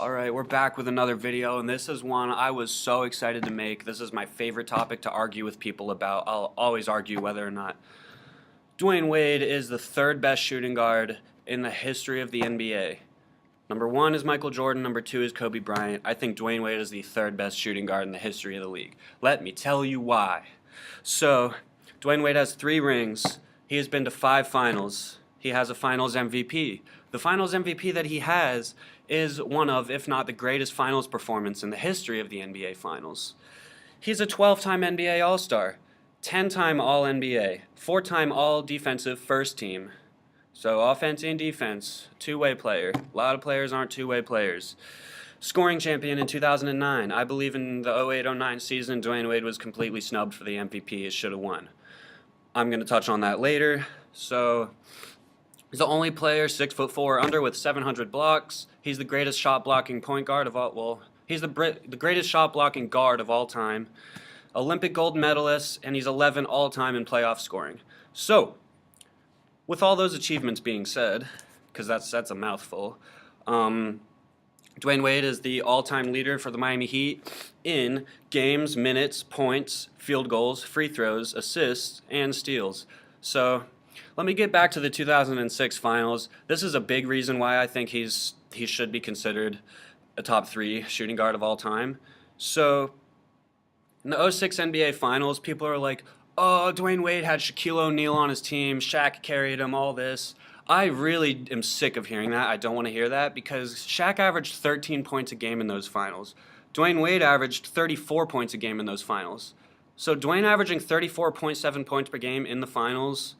Alright, we're back with another video, and this is one I was so excited to make. This is my favorite topic to argue with people about. I'll always argue whether or not Dwyane Wade is the third best shooting guard in the history of the NBA. Number one is Michael Jordan, number two is Kobe Bryant. I think Dwyane Wade is the third best shooting guard in the history of the league. Let me tell you why. So, Dwyane Wade has 3 rings. He has been to 5 finals. He has a finals MVP. The finals MVP that he has is one of, if not the greatest finals performance in the history of the NBA Finals. He's a 12-time NBA All-Star, 10-time All-NBA, 4-time All-Defensive First Team. So offense and defense, two-way player. A lot of players aren't two-way players. Scoring champion in 2009. I believe in the 08-09 season, Dwyane Wade was completely snubbed for the MVP. It should have won. I'm going to touch on that later. So he's the only player 6'4" or under with 700 blocks. He's the greatest shot blocking point guard of all. Well, he's the greatest shot blocking guard of all time. Olympic gold medalist, and he's 11 all time in playoff scoring. So, with all those achievements being said, because that's a mouthful, Dwyane Wade is the all-time leader for the Miami Heat in games, minutes, points, field goals, free throws, assists, and steals. So, let me get back to the 2006 finals. This is a big reason why I think he should be considered a top 3 shooting guard of all time. So, in the 06 NBA finals, people are like, oh, Dwyane Wade had Shaquille O'Neal on his team, Shaq carried him, all this. I really am sick of hearing that. I don't want to hear that because Shaq averaged 13 points a game in those finals. Dwyane Wade averaged 34 points a game in those finals. So Dwyane averaging 34.7 points per game in the finals,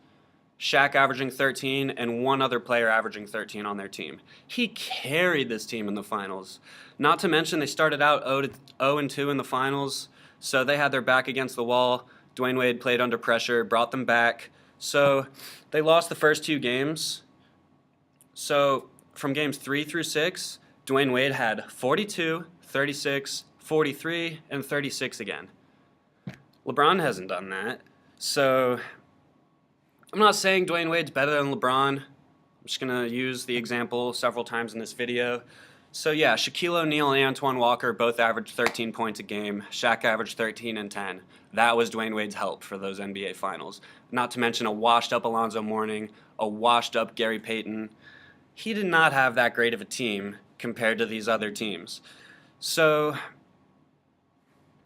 Shaq averaging 13, and one other player averaging 13 on their team. He carried this team in the finals. Not to mention they started out 0-2 in the finals, so they had their back against the wall. Dwyane Wade played under pressure, brought them back. So they lost the first 2 games. So from games 3 through 6, Dwyane Wade had 42, 36, 43, and 36 again. LeBron hasn't done that. So I'm not saying Dwyane Wade's better than LeBron. I'm just going to use the example several times in this video. So yeah, Shaquille O'Neal and Antoine Walker both averaged 13 points a game. Shaq averaged 13 and 10. That was Dwyane Wade's help for those NBA Finals. Not to mention a washed-up Alonzo Mourning, a washed-up Gary Payton. He did not have that great of a team compared to these other teams. So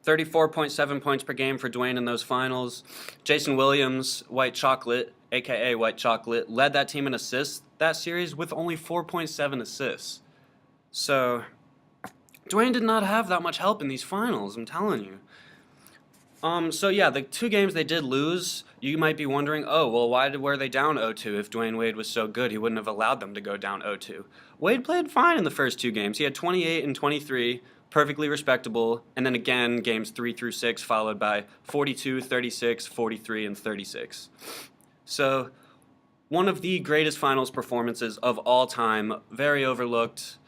34.7 points per game for Dwyane in those finals. Jason Williams, White Chocolate, a.k.a. White Chocolate, led that team in assists that series with only 4.7 assists. So Dwyane did not have that much help in these finals, I'm telling you. So yeah, the 2 games they did lose, you might be wondering, oh, well, why were they down 0-2 if Dwyane Wade was so good? He wouldn't have allowed them to go down 0-2. Wade played fine in the first 2 games. He had 28 and 23, perfectly respectable, and then again, games 3 through 6, followed by 42, 36, 43, and 36. So, one of the greatest finals performances of all time, very overlooked,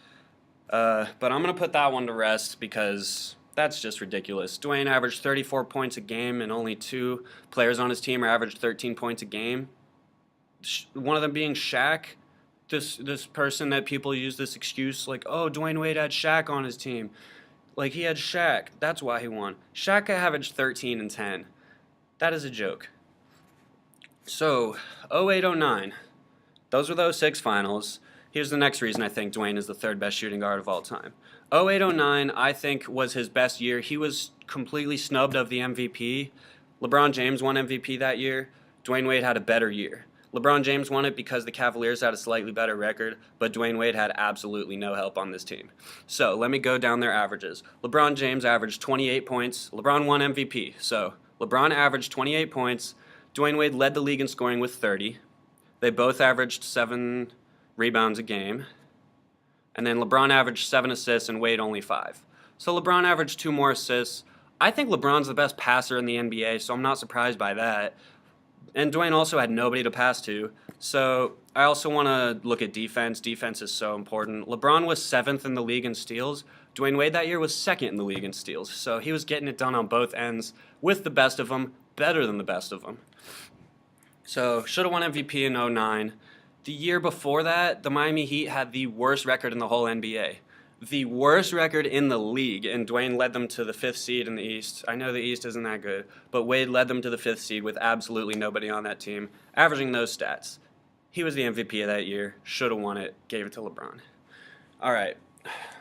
but I'm going to put that one to rest because that's just ridiculous. Dwyane averaged 34 points a game, and only 2 players on his team averaged 13 points a game. One of them being Shaq. This person that people use this excuse like, oh, Dwyane Wade had Shaq on his team. Like, he had Shaq. That's why he won. Shaq averaged 13 and 10. That is a joke. So, 08-09. Those were those 6 finals. Here's the next reason I think Dwyane is the third best shooting guard of all time. 08-09, I think, was his best year. He was completely snubbed of the MVP. LeBron James won MVP that year. Dwyane Wade had a better year. LeBron James won it because the Cavaliers had a slightly better record, but Dwyane Wade had absolutely no help on this team. So let me go down their averages. LeBron James averaged 28 points. LeBron won MVP. So LeBron averaged 28 points. Dwyane Wade led the league in scoring with 30. They both averaged 7 rebounds a game. And then LeBron averaged 7 assists and Wade only 5. So LeBron averaged 2 more assists. I think LeBron's the best passer in the NBA, so I'm not surprised by that. And Dwyane also had nobody to pass to. So I also want to look at defense. Defense is so important. LeBron was 7th in the league in steals. Dwyane Wade that year was 2nd in the league in steals. So he was getting it done on both ends with the best of them, better than the best of them. So should have won MVP in 09. The year before that, the Miami Heat had the worst record in the whole NBA. the worst record in the league, and Dwyane led them to the 5th seed in the East. I know the East isn't that good, but Wade led them to the 5th seed with absolutely nobody on that team, averaging those stats. He was the MVP of that year, should have won it, gave it to LeBron. All right,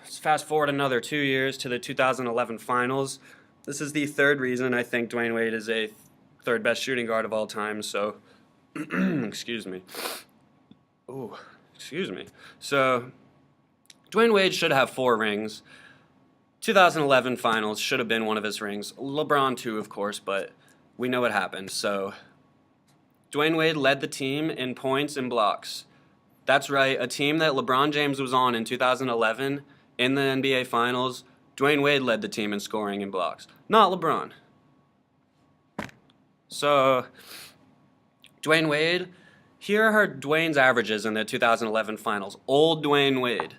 let's fast forward another 2 years to the 2011 finals. This is the third reason I think Dwyane Wade is a third best shooting guard of all time, so, excuse me. Ooh, excuse me. So, Dwyane Wade should have 4 rings. 2011 finals should have been one of his rings. LeBron too, of course, but we know what happened. So, Dwyane Wade led the team in points and blocks. That's right, a team that LeBron James was on in 2011 in the NBA Finals, Dwyane Wade led the team in scoring and blocks, not LeBron. So, Dwyane Wade, here are Dwyane's averages in the 2011 Finals. Old Dwyane Wade,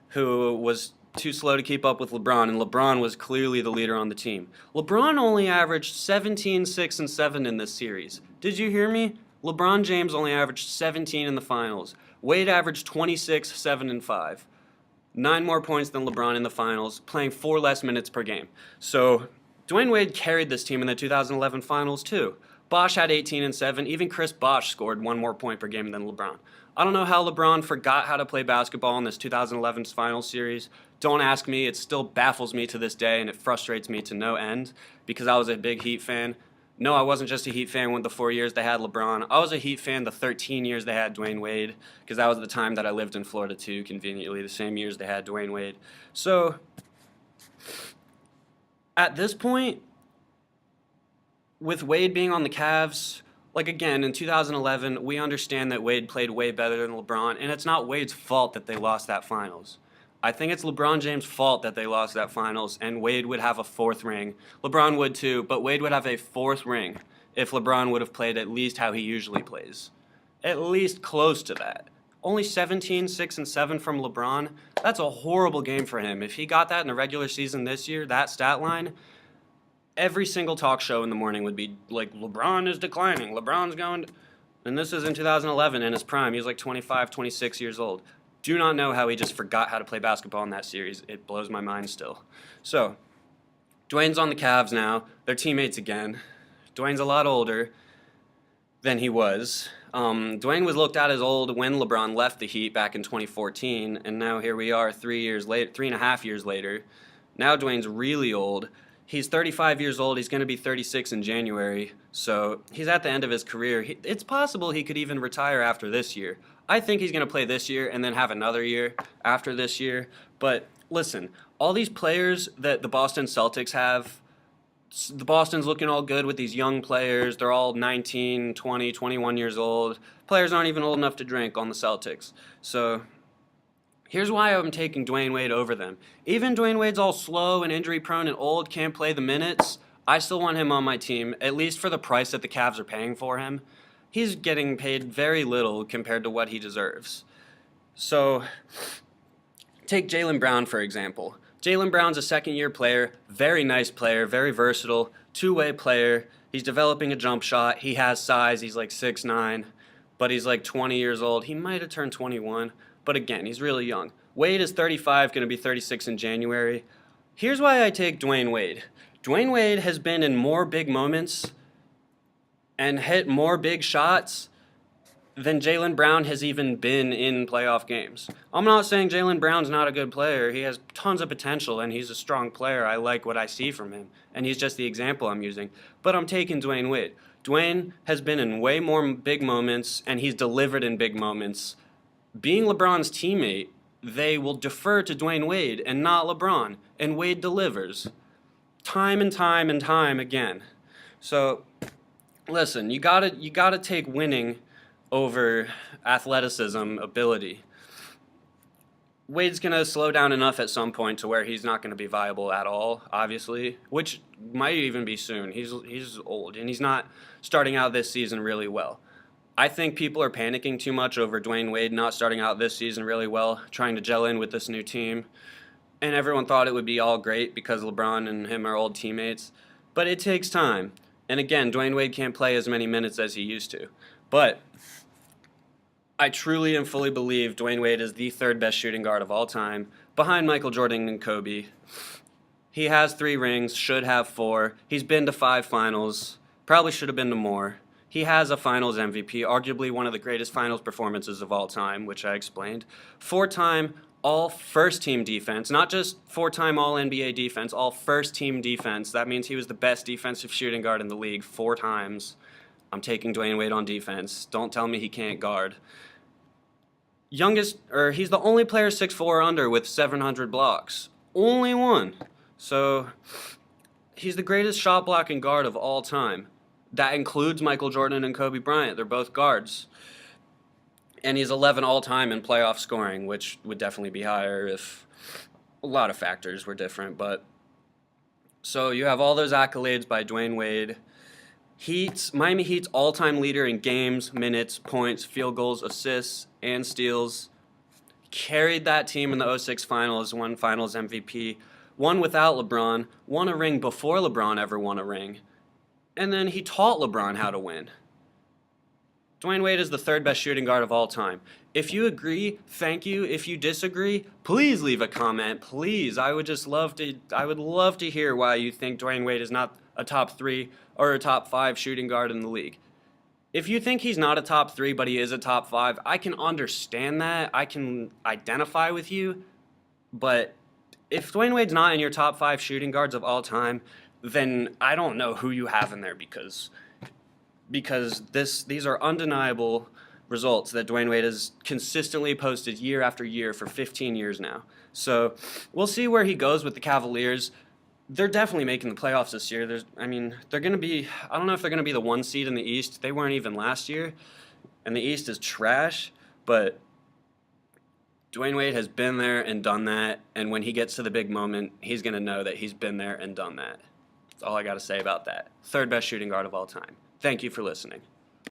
who was too slow to keep up with LeBron, and LeBron was clearly the leader on the team. LeBron only averaged 17, 6, and 7 in this series. Did you hear me? LeBron James only averaged 17 in the finals. Wade averaged 26, 7, and 5. 9 more points than LeBron in the finals, playing 4 less minutes per game. So, Dwyane Wade carried this team in the 2011 finals too. Bosh had 18 and 7. Even Chris Bosh scored 1 more point per game than LeBron. I don't know how LeBron forgot how to play basketball in this 2011 finals series. Don't ask me. It still baffles me to this day, and it frustrates me to no end because I was a big Heat fan. No, I wasn't just a Heat fan with the 4 years they had LeBron. I was a Heat fan the 13 years they had Dwyane Wade because that was the time that I lived in Florida too, conveniently, the same years they had Dwyane Wade. So, at this point, with Wade being on the Cavs, like again, in 2011, we understand that Wade played way better than LeBron, and it's not Wade's fault that they lost that finals. I think it's LeBron James' fault that they lost that finals, and Wade would have a 4th ring. LeBron would too, but Wade would have a 4th ring if LeBron would have played at least how he usually plays. At least close to that. Only 17, 6, and 7 from LeBron. That's a horrible game for him. If he got that in the regular season this year, that stat line, every single talk show in the morning would be like, LeBron is declining, LeBron's going... And this is in 2011 in his prime. He was like 25, 26 years old. Do not know how he just forgot how to play basketball in that series. It blows my mind still. So, Dwyane's on the Cavs now. They're teammates again. Dwyane's a lot older than he was. Dwyane was looked at as old when LeBron left the Heat back in 2014, and now here we are 3.5 years later. Now Dwyane's really old. He's 35 years old. He's going to be 36 in January, so he's at the end of his career. It's possible he could even retire after this year. I think he's going to play this year and then have another year after this year. But listen, all these players that the Boston Celtics have, the Boston's looking all good with these young players. They're all 19, 20, 21 years old. Players aren't even old enough to drink on the Celtics. So here's why I'm taking Dwyane Wade over them. Even Dwyane Wade's all slow and injury prone and old, can't play the minutes. I still want him on my team, at least for the price that the Cavs are paying for him. He's getting paid very little compared to what he deserves. So, take Jaylen Brown, for example. Jaylen Brown's a second-year player, very nice player, very versatile, two-way player. He's developing a jump shot. He has size. He's like 6'9", but he's like 20 years old. He might have turned 21, but again, he's really young. Wade is 35, going to be 36 in January. Here's why I take Dwyane Wade. Dwyane Wade has been in more big moments and hit more big shots than Jaylen Brown has even been in playoff games. I'm not saying Jaylen Brown's not a good player. He has tons of potential, and he's a strong player. I like what I see from him, and he's just the example I'm using. But I'm taking Dwyane Wade. Dwyane has been in way more big moments, and he's delivered in big moments. Being LeBron's teammate, they will defer to Dwyane Wade and not LeBron, and Wade delivers. Time and time and time again. So, listen, you gotta take winning over athleticism, ability. Wade's gonna slow down enough at some point to where he's not gonna be viable at all, obviously, which might even be soon. He's old, and he's not starting out this season really well. I think people are panicking too much over Dwyane Wade not starting out this season really well, trying to gel in with this new team. And everyone thought it would be all great because LeBron and him are old teammates. But it takes time. And again, Dwyane Wade can't play as many minutes as he used to. But I truly and fully believe Dwyane Wade is the third best shooting guard of all time. behind Michael Jordan and Kobe. He has 3 rings, should have 4. He's been to 5 finals, probably should have been to more. He has a finals MVP, arguably one of the greatest finals performances of all time, which I explained. 4-time all first-team defense, not just 4-time all NBA defense, all first-team defense. That means he was the best defensive shooting guard in the league 4 times. I'm taking Dwyane Wade on defense. Don't tell me he can't guard. He's the only player 6'4" or under with 700 blocks. Only one. So he's the greatest shot blocking guard of all time. That includes Michael Jordan and Kobe Bryant. They're both guards. And he's 11 all-time in playoff scoring, which would definitely be higher if a lot of factors were different. But so you have all those accolades by Dwyane Wade. Miami Heat's all-time leader in games, minutes, points, field goals, assists, and steals. Carried that team in the 06 finals, won finals MVP, won without LeBron, won a ring before LeBron ever won a ring. And then he taught LeBron how to win. Dwyane Wade is the 3rd best shooting guard of all time. If you agree, thank you. If you disagree, please leave a comment. Please, I would love to hear why you think Dwyane Wade is not a top 3 or a top 5 shooting guard in the league. If you think he's not a top 3, but he is a top 5, I can understand that. I can identify with you. But if Dwyane Wade's not in your top 5 shooting guards of all time, then I don't know who you have in there because these are undeniable results that Dwyane Wade has consistently posted year after year for 15 years now. So we'll see where he goes with the Cavaliers. They're definitely making the playoffs this year. They're going to be, I don't know if they're going to be the 1 seed in the East. They weren't even last year, and the East is trash, but Dwyane Wade has been there and done that, and when he gets to the big moment, he's going to know that he's been there and done that. That's all I got to say about that. 3rd best shooting guard of all time. Thank you for listening.